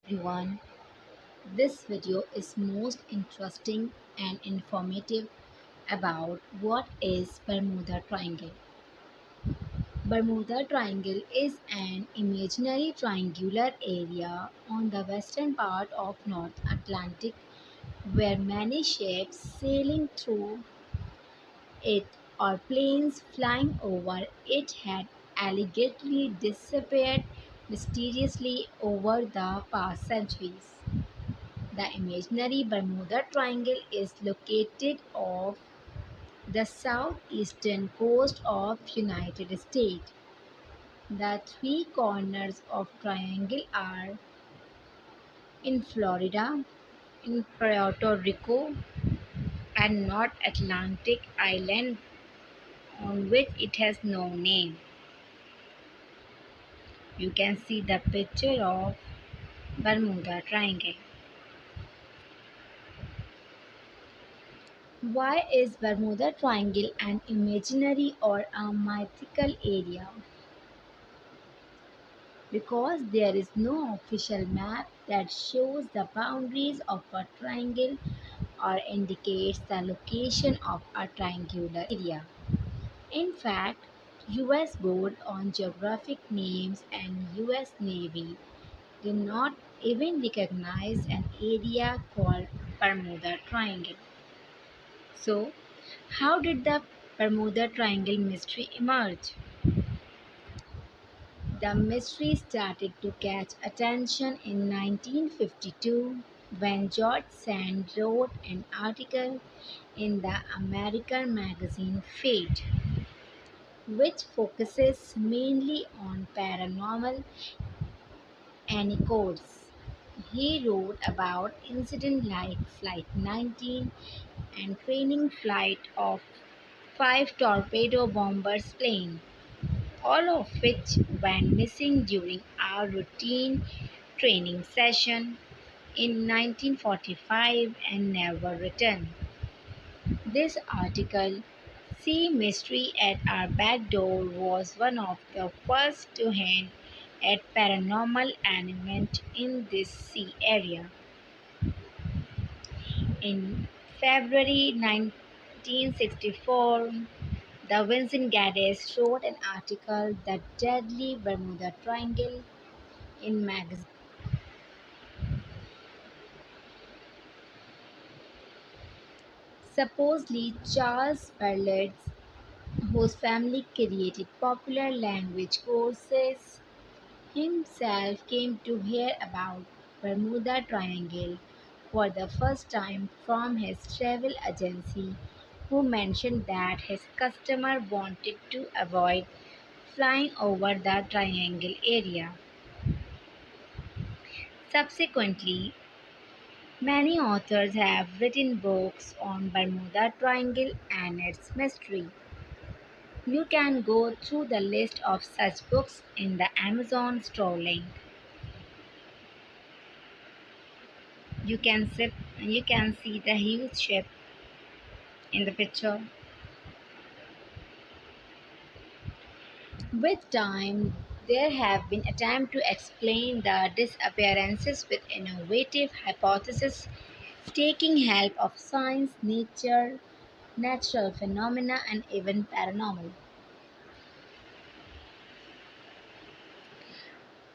everyone. This video is most interesting and informative about what is Bermuda Triangle. Bermuda Triangle is an imaginary triangular area on the western part of North Atlantic where many ships sailing through it or planes flying over it had allegedly disappeared mysteriously over the past centuries. The imaginary Bermuda Triangle is located off the southeastern coast of United States. The three corners of triangle are in Florida, in Puerto Rico, and North Atlantic island on which it has no name. You can see the picture of Bermuda Triangle. Why is Bermuda Triangle an imaginary or a mythical area? Because there is no official map that shows the boundaries of a triangle or indicates the location of a triangular area. In fact, US Board on Geographic Names and US Navy do not even recognize an area called Bermuda Triangle. So, how did the Bermuda Triangle mystery emerge? The mystery started to catch attention in 1952 when George Sand wrote an article in the American magazine Fate, which focuses mainly on paranormal anecdotes. He wrote about incidents like Flight 19 and training flight of five torpedo bombers plane, all of which went missing during our routine training session in 1945 and never returned. This article, "Sea Mystery at Our Back Door," was one of the first to hint at paranormal element in this sea area. In February 1964, the Vincent Gaddis wrote an article, "The Deadly Bermuda Triangle," in magazine. Supposedly, Charles Berlitz, whose family created popular language courses, himself came to hear about Bermuda Triangle for the first time from his travel agency, who mentioned that his customer wanted to avoid flying over the triangle area. Subsequently, many authors have written books on Bermuda Triangle and its mystery. You can go through the list of such books in the Amazon store link. You can see the huge ship in the picture. With time, there have been attempts to explain the disappearances with innovative hypotheses taking help of science, nature, natural phenomena, and even paranormal.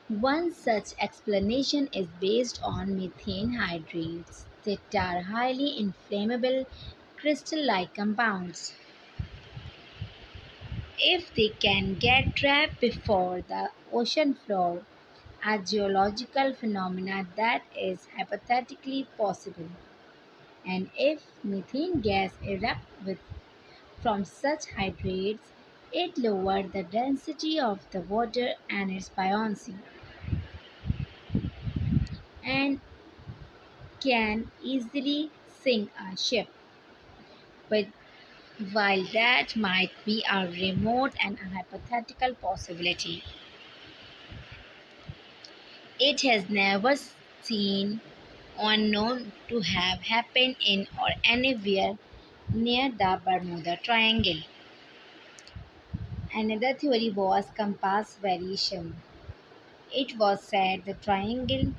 One such explanation is based on methane hydrates that are highly inflammable crystal-like compounds. If they can get trapped before the ocean floor, a geological phenomenon that is hypothetically possible. And if methane gas erupts from such hydrates, it lowers the density of the water and its buoyancy, and can easily sink a ship. But while that might be a remote and a hypothetical possibility, it has never seen or known to have happened in or anywhere near the Bermuda Triangle. Another theory was compass variation. It was said the triangle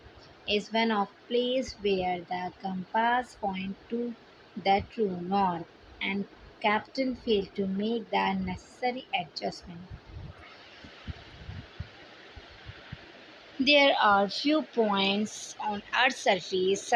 is one of place where the compass point to the true north and captain failed to make the necessary adjustment. There are few points on Earth's surface